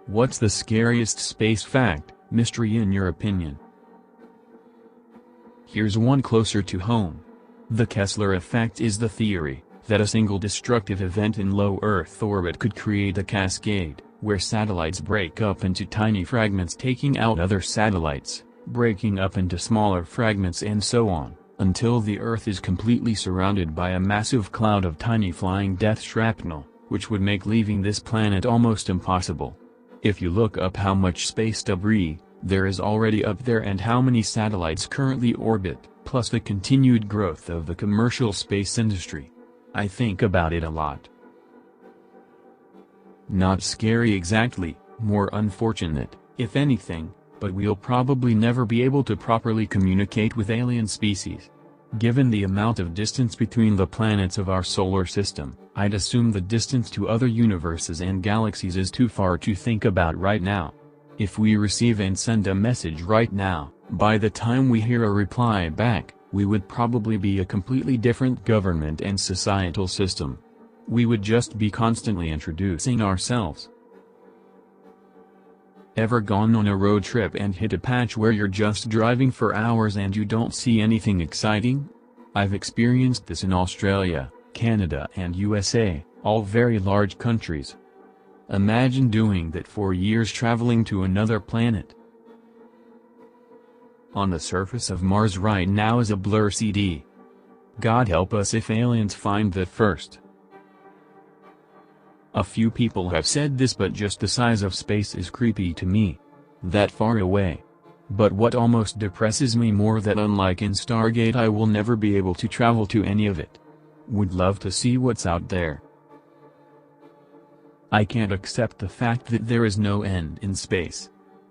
What's the scariest space fact, mystery in your opinion? Here's one closer to home. The Kessler effect is the theory that a single destructive event in low Earth orbit could create a cascade, where satellites break up into tiny fragments taking out other satellites, breaking up into smaller fragments and so on, until the Earth is completely surrounded by a massive cloud of tiny flying death shrapnel, which would make leaving this planet almost impossible. If you look up how much space debris there is already up there and how many satellites currently orbit, plus the continued growth of the commercial space industry, I think about it a lot. Not scary exactly, more unfortunate, if anything, but we'll probably never be able to properly communicate with alien species. Given the amount of distance between the planets of our solar system, I'd assume the distance to other universes and galaxies is too far to think about right now. If we receive and send a message right now, by the time we hear a reply back, we would probably be a completely different government and societal system. We would just be constantly introducing ourselves. Ever gone on a road trip and hit a patch where you're just driving for hours and you don't see anything exciting? I've experienced this in Australia, Canada and USA, all very large countries. Imagine doing that for years traveling to another planet. On the surface of Mars right now is a blur CD. God help us if aliens find that first. A few people have said this, but just the size of space is creepy to me. That far away. But what almost depresses me more that unlike in Stargate I will never be able to travel to any of it. Would love to see what's out there. I can't accept the fact that there is no end in space.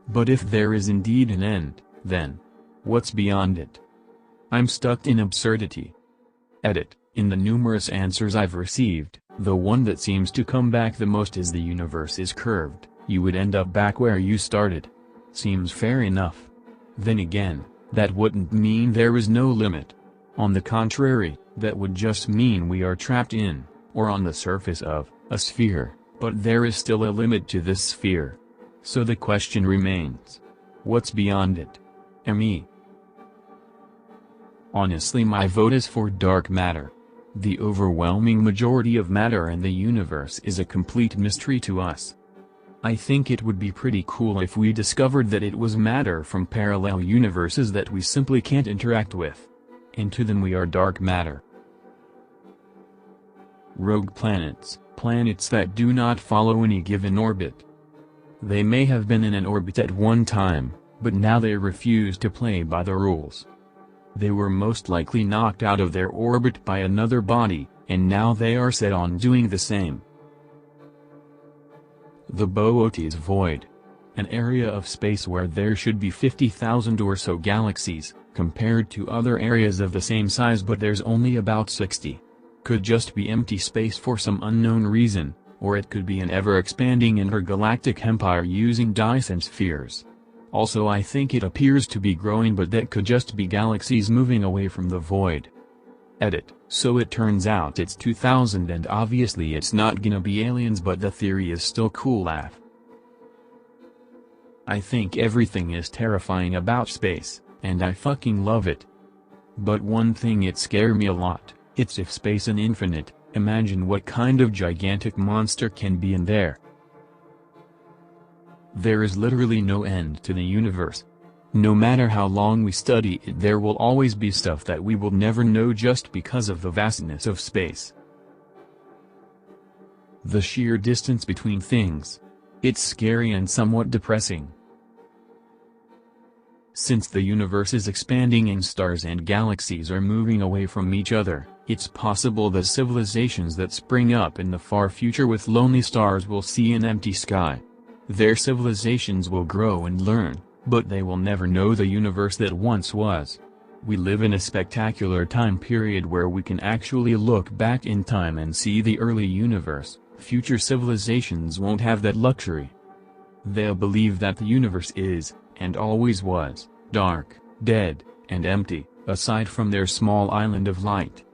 But if there is indeed an end, then what's beyond it? I'm stuck in absurdity. Edit. In the numerous answers I've received, the one that seems to come back the most is the universe is curved, you would end up back where you started. Seems fair enough. Then again, that wouldn't mean there is no limit. On the contrary, that would just mean we are trapped in, or on the surface of, a sphere, but there is still a limit to this sphere. So the question remains. What's beyond it? Me. Honestly, my vote is for dark matter. The overwhelming majority of matter in the universe is a complete mystery to us. I think it would be pretty cool if we discovered that it was matter from parallel universes that we simply can't interact with. And to them we are dark matter. Rogue planets, planets that do not follow any given orbit. They may have been in an orbit at one time, but now they refuse to play by the rules. They were most likely knocked out of their orbit by another body, and now they are set on doing the same. The Boötes Void. An area of space where there should be 50,000 or so galaxies, compared to other areas of the same size but there's only about 60. Could just be empty space for some unknown reason, or it could be an ever-expanding intergalactic empire using Dyson spheres. Also, I think it appears to be growing, but that could just be galaxies moving away from the void. Edit. So it turns out it's 2000 and obviously it's not gonna be aliens, but the theory is still cool. Laugh. I think everything is terrifying about space, and I fucking love it. But one thing it scares me a lot, it's if space is infinite, imagine what kind of gigantic monster can be in there. There is literally no end to the universe. No matter how long we study it, there will always be stuff that we will never know just because of the vastness of space. The sheer distance between things. It's scary and somewhat depressing. Since the universe is expanding and stars and galaxies are moving away from each other, it's possible that civilizations that spring up in the far future with lonely stars will see an empty sky. Their civilizations will grow and learn, but they will never know the universe that once was. We live in a spectacular time period where we can actually look back in time and see the early universe. Future civilizations won't have that luxury. They'll believe that the universe is, and always was, dark, dead, and empty, aside from their small island of light.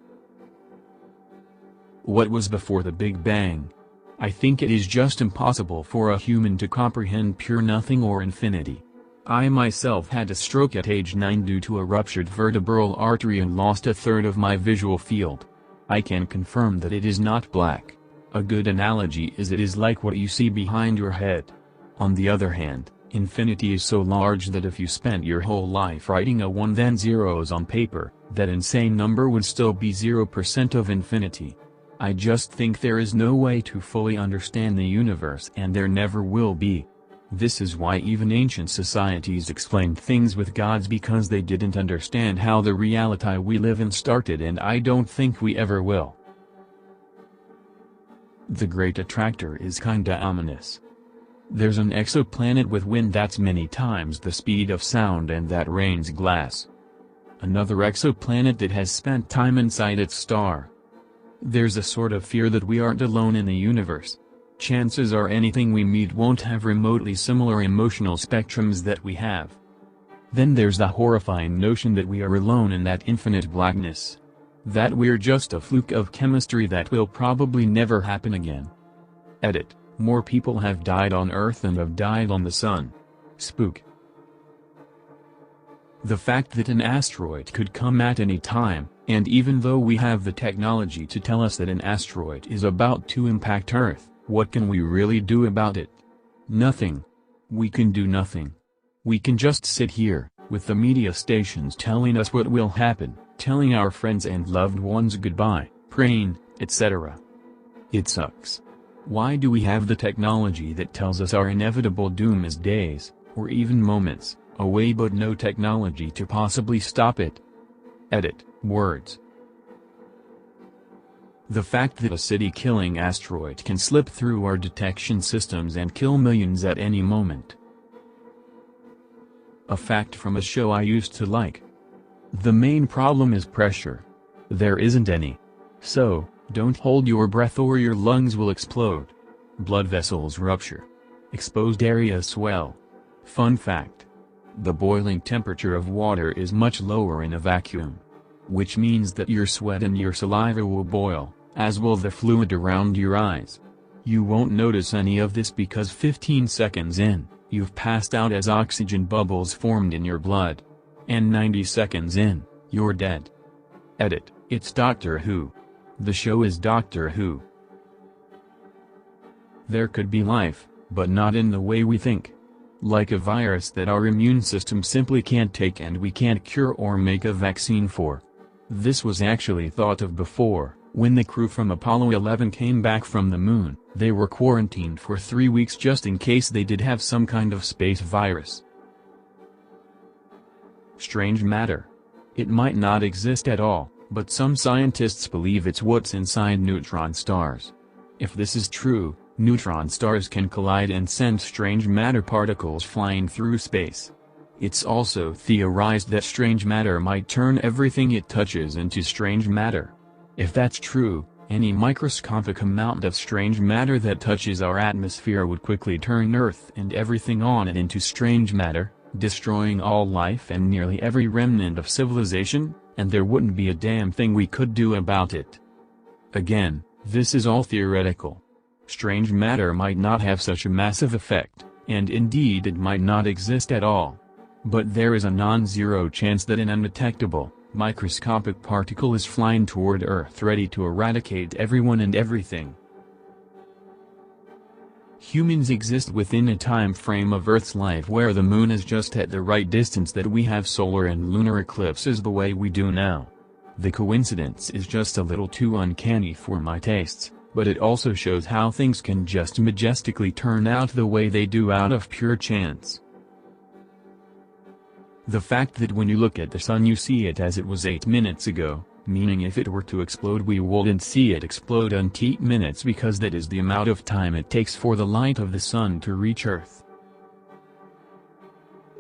What was before the Big Bang? I think it is just impossible for a human to comprehend pure nothing or infinity. I myself had a stroke at age 9 due to a ruptured vertebral artery and lost a third of my visual field. I can confirm that it is not black. A good analogy is it is like what you see behind your head. On the other hand, infinity is so large that if you spent your whole life writing a 1 then zeros on paper, that insane number would still be 0% of infinity. I just think there is no way to fully understand the universe, and there never will be. This is why even ancient societies explained things with gods, because they didn't understand how the reality we live in started, and I don't think we ever will. The Great Attractor is kinda ominous. There's an exoplanet with wind that's many times the speed of sound and that rains glass. Another exoplanet that has spent time inside its star. There's a sort of fear that we aren't alone in the universe. Chances are anything we meet won't have remotely similar emotional spectrums that we have. Then there's the horrifying notion that we are alone in that infinite blackness. That we're just a fluke of chemistry that will probably never happen again. Edit. More people have died on Earth than have died on the Sun. Spook. The fact that an asteroid could come at any time, and even though we have the technology to tell us that an asteroid is about to impact Earth, what can we really do about it? Nothing. We can do nothing. We can just sit here, with the media stations telling us what will happen, telling our friends and loved ones goodbye, praying, etc. It sucks. Why do we have the technology that tells us our inevitable doom is days, or even moments, away, but no technology to possibly stop it? Edit. Words. The fact that a city-killing asteroid can slip through our detection systems and kill millions at any moment. A fact from a show I used to like. The main problem is pressure. There isn't any. So, don't hold your breath or your lungs will explode. Blood vessels rupture. Exposed areas swell. Fun fact. The boiling temperature of water is much lower in a vacuum. Which means that your sweat and your saliva will boil, as will the fluid around your eyes. You won't notice any of this because 15 seconds in, you've passed out as oxygen bubbles formed in your blood. And 90 seconds in, you're dead. Edit. It's Doctor Who. The show is Doctor Who. There could be life, but not in the way we think. Like a virus that our immune system simply can't take and we can't cure or make a vaccine for. This was actually thought of before. When the crew from Apollo 11 came back from the moon, they were quarantined for 3 weeks just in case they did have some kind of space virus. Strange matter. It might not exist at all, but some scientists believe it's what's inside neutron stars. If this is true, neutron stars can collide and send strange matter particles flying through space. It's also theorized that strange matter might turn everything it touches into strange matter. If that's true, any microscopic amount of strange matter that touches our atmosphere would quickly turn Earth and everything on it into strange matter, destroying all life and nearly every remnant of civilization, and there wouldn't be a damn thing we could do about it. Again, this is all theoretical. Strange matter might not have such a massive effect, and indeed it might not exist at all. But there is a non-zero chance that an undetectable, microscopic particle is flying toward Earth ready to eradicate everyone and everything. Humans exist within a time frame of Earth's life where the moon is just at the right distance that we have solar and lunar eclipses the way we do now. The coincidence is just a little too uncanny for my tastes, but it also shows how things can just majestically turn out the way they do out of pure chance. The fact that when you look at the sun you see it as it was 8 minutes ago, meaning if it were to explode we wouldn't see it explode in 8 minutes because that is the amount of time it takes for the light of the sun to reach Earth.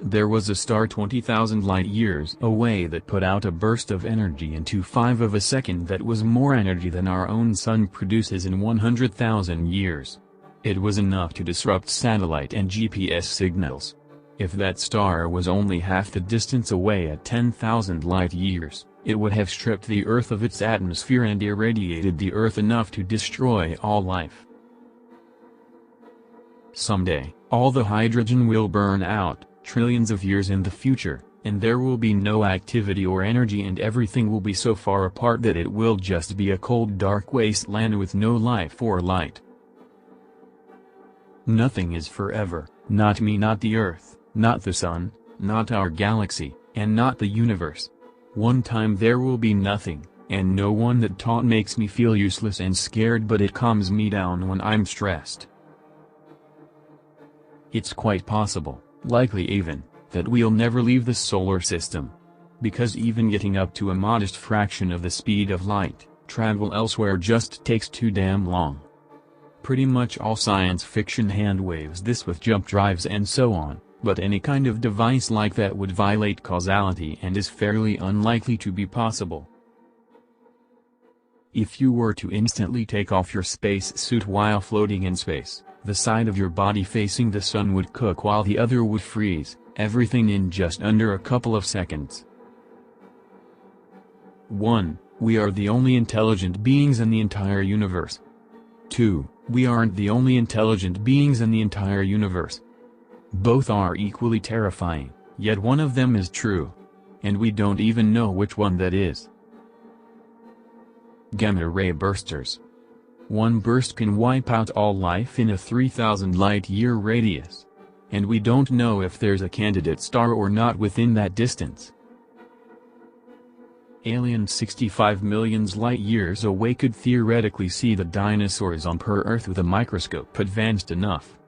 There was a star 20,000 light-years away that put out a burst of energy into 5 of a second that was more energy than our own sun produces in 100,000 years. It was enough to disrupt satellite and GPS signals. If that star was only half the distance away at 10,000 light-years, it would have stripped the Earth of its atmosphere and irradiated the Earth enough to destroy all life. Someday, all the hydrogen will burn out, trillions of years in the future, and there will be no activity or energy, and everything will be so far apart that it will just be a cold dark wasteland with no life or light. Nothing is forever, not me, not the Earth, not the Sun, not our galaxy, and not the universe. One time there will be nothing, and no one. That thought makes me feel useless and scared, but it calms me down when I'm stressed. It's quite possible, likely even, that we'll never leave the solar system. Because even getting up to a modest fraction of the speed of light, travel elsewhere just takes too damn long. Pretty much all science fiction handwaves this with jump drives and so on, but any kind of device like that would violate causality and is fairly unlikely to be possible. If you were to instantly take off your space suit while floating in space, the side of your body facing the sun would cook while the other would freeze, everything in just under a couple of seconds. 1. We are the only intelligent beings in the entire universe. 2. We aren't the only intelligent beings in the entire universe. Both are equally terrifying, yet one of them is true. And we don't even know which one that is. Gamma ray bursters. One burst can wipe out all life in a 3,000 light-year radius. And we don't know if there's a candidate star or not within that distance. Aliens 65 million light-years away could theoretically see the dinosaurs on Earth with a microscope advanced enough.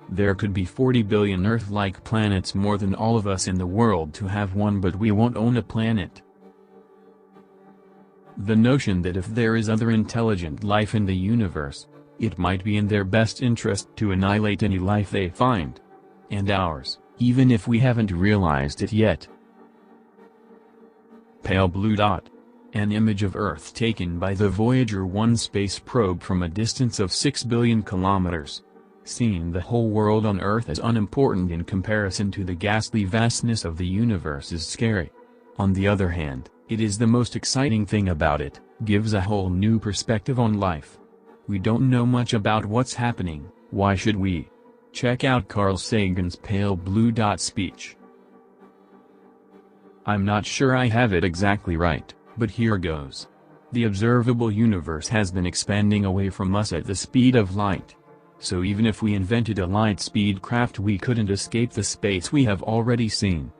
There could be 40 billion Earth-like planets, more than all of us in the world to have one, but we won't own a planet. The notion that if there is other intelligent life in the universe, it might be in their best interest to annihilate any life they find. And ours, even if we haven't realized it yet. Pale blue dot. An image of Earth taken by the Voyager 1 space probe from a distance of 6 billion kilometers. Seeing the whole world on Earth as unimportant in comparison to the ghastly vastness of the universe is scary. On the other hand, it is the most exciting thing about it, gives a whole new perspective on life. We don't know much about what's happening, why should we? Check out Carl Sagan's pale blue dot speech. I'm not sure I have it exactly right, but here goes. The observable universe has been expanding away from us at the speed of light. So even if we invented a light-speed craft, we couldn't escape the space we have already seen.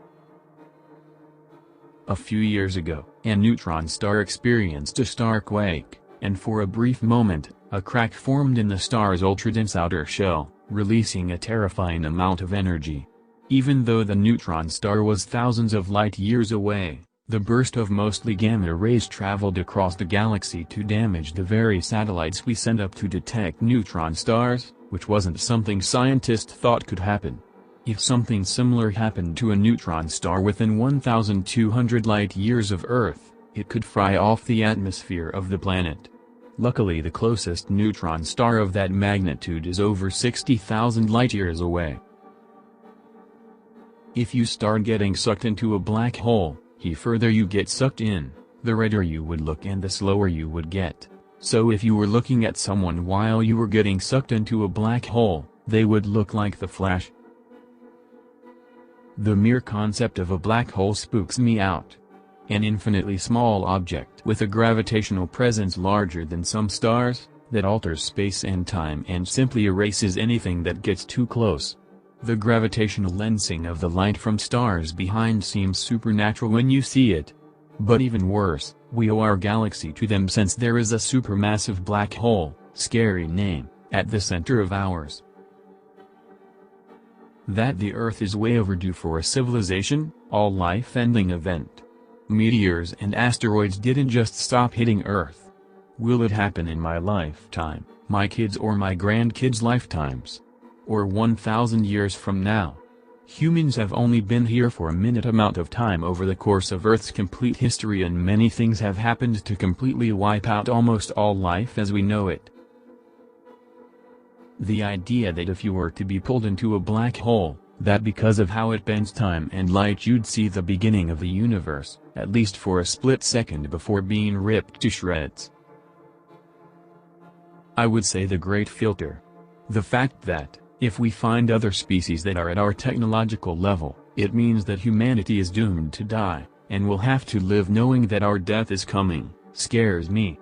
A few years ago, a neutron star experienced a star quake, and for a brief moment, a crack formed in the star's ultradense outer shell, releasing a terrifying amount of energy. Even though the neutron star was thousands of light-years away, the burst of mostly gamma rays traveled across the galaxy to damage the very satellites we sent up to detect neutron stars, which wasn't something scientists thought could happen. If something similar happened to a neutron star within 1,200 light-years of Earth, it could fry off the atmosphere of the planet. Luckily, the closest neutron star of that magnitude is over 60,000 light-years away. If you start getting sucked into a black hole, the further you get sucked in, the redder you would look and the slower you would get. So if you were looking at someone while you were getting sucked into a black hole, they would look like the Flash. The mere concept of a black hole spooks me out. An infinitely small object with a gravitational presence larger than some stars, that alters space and time and simply erases anything that gets too close. The gravitational lensing of the light from stars behind seems supernatural when you see it. But even worse, we owe our galaxy to them, since there is a supermassive black hole, scary name, at the center of ours. That the Earth is way overdue for a civilization, all life-ending event. Meteors and asteroids didn't just stop hitting Earth. Will it happen in my lifetime, my kids' or my grandkids' lifetimes? Or 1,000 years from now? Humans have only been here for a minute amount of time over the course of Earth's complete history, and many things have happened to completely wipe out almost all life as we know it. The idea that if you were to be pulled into a black hole, that because of how it bends time and light you'd see the beginning of the universe, at least for a split second before being ripped to shreds. I would say the great filter. The fact that, if we find other species that are at our technological level, it means that humanity is doomed to die, and will have to live knowing that our death is coming, scares me.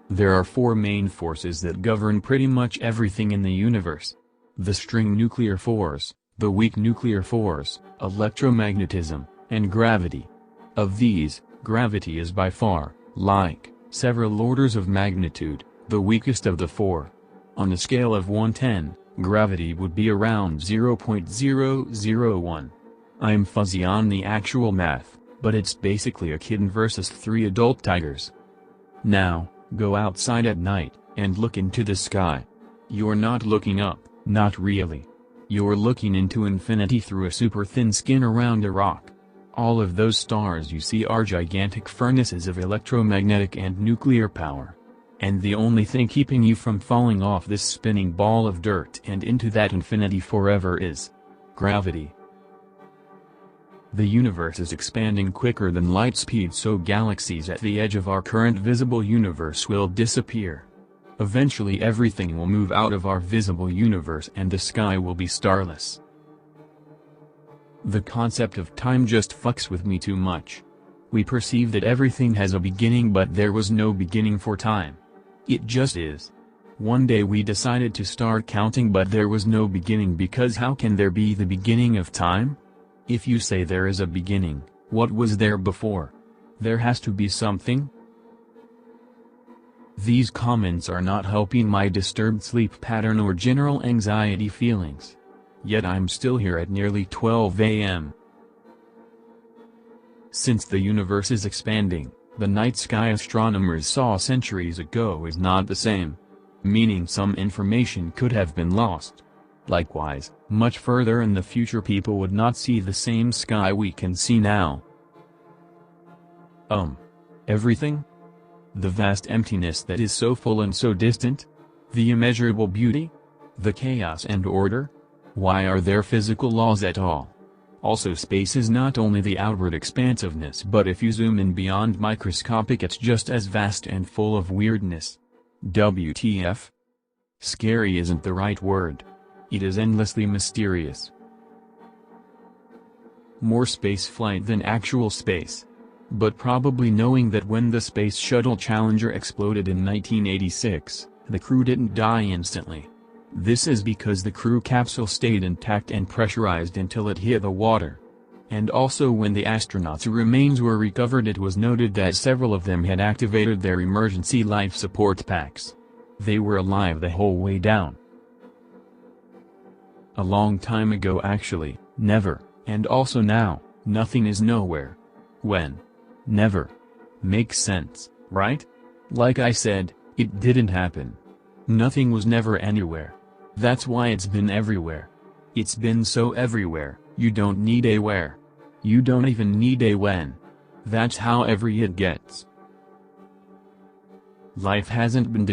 There are four main forces that govern pretty much everything in the universe. The string nuclear force, the weak nuclear force, electromagnetism, and gravity. Of these, gravity is by far, like, several orders of magnitude, the weakest of the four. On a scale of 1-10, gravity would be around 0.001. I'm fuzzy on the actual math, but it's basically a kitten versus 3 adult tigers. Now, go outside at night, and look into the sky. You're not looking up, not really. You're looking into infinity through a super thin skin around a rock. All of those stars you see are gigantic furnaces of electromagnetic and nuclear power. And the only thing keeping you from falling off this spinning ball of dirt and into that infinity forever is gravity. The universe is expanding quicker than light speed, so galaxies at the edge of our current visible universe will disappear. Eventually everything will move out of our visible universe and the sky will be starless. The concept of time just fucks with me too much. We perceive that everything has a beginning, but there was no beginning for time. It just is. One day we decided to start counting, but there was no beginning, because how can there be the beginning of time? If you say there is a beginning, what was there before? There has to be something. These comments are not helping my disturbed sleep pattern or general anxiety feelings. Yet I'm still here at nearly 12 a.m. Since the universe is expanding, the night sky astronomers saw centuries ago is not the same. Meaning some information could have been lost. Likewise, much further in the future people would not see the same sky we can see now. Everything? The vast emptiness that is so full and so distant? The immeasurable beauty? The chaos and order? Why are there physical laws at all? Also, space is not only the outward expansiveness, but if you zoom in beyond microscopic, it's just as vast and full of weirdness. WTF? Scary isn't the right word. It is endlessly mysterious. More space flight than actual space. But probably knowing that when the Space Shuttle Challenger exploded in 1986, the crew didn't die instantly. This is because the crew capsule stayed intact and pressurized until it hit the water. And also when the astronauts' remains were recovered, it was noted that several of them had activated their emergency life support packs. They were alive the whole way down. A long time ago actually, never, and also now, nothing is nowhere. When? Never. Makes sense, right? Like I said, it didn't happen. Nothing was never anywhere. That's why it's been everywhere. It's been so everywhere, you don't need a where. You don't even need a when. That's how every it gets. Life hasn't been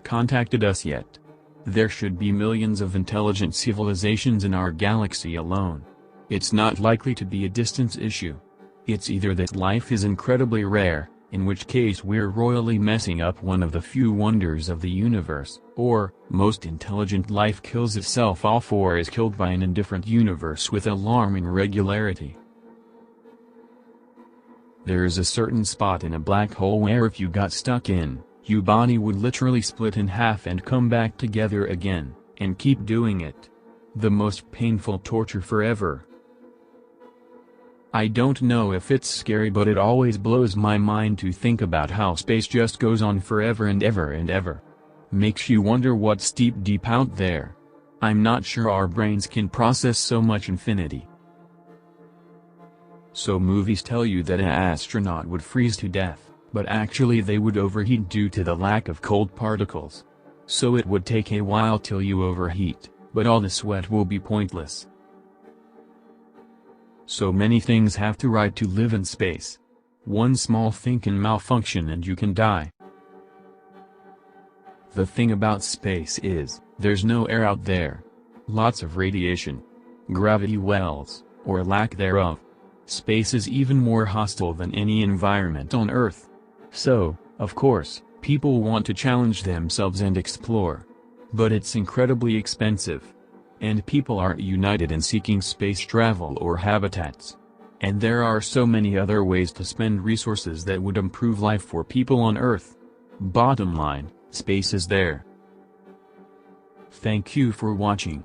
contacted us yet. There should be millions of intelligent civilizations in our galaxy alone. It's not likely to be a distance issue. It's either that life is incredibly rare, in which case we're royally messing up one of the few wonders of the universe, or, most intelligent life kills itself off or is killed by an indifferent universe with alarming regularity. There is a certain spot in a black hole where if you got stuck in, your body would literally split in half and come back together again, and keep doing it. The most painful torture forever. I don't know if it's scary, but it always blows my mind to think about how space just goes on forever and ever and ever. Makes you wonder what's deep out there. I'm not sure our brains can process so much infinity. So movies tell you that an astronaut would freeze to death, but actually they would overheat due to the lack of cold particles. So it would take a while till you overheat, but all the sweat will be pointless. So many things have to right to live in space. One small thing can malfunction and you can die. The thing about space is, there's no air out there. Lots of radiation. Gravity wells, or lack thereof. Space is even more hostile than any environment on Earth. So, of course, People want to challenge themselves and explore. But it's incredibly expensive. And people aren't united in seeking space travel or habitats. And there are so many other ways to spend resources that would improve life for people on Earth. Bottom line, space is there. Thank you for watching.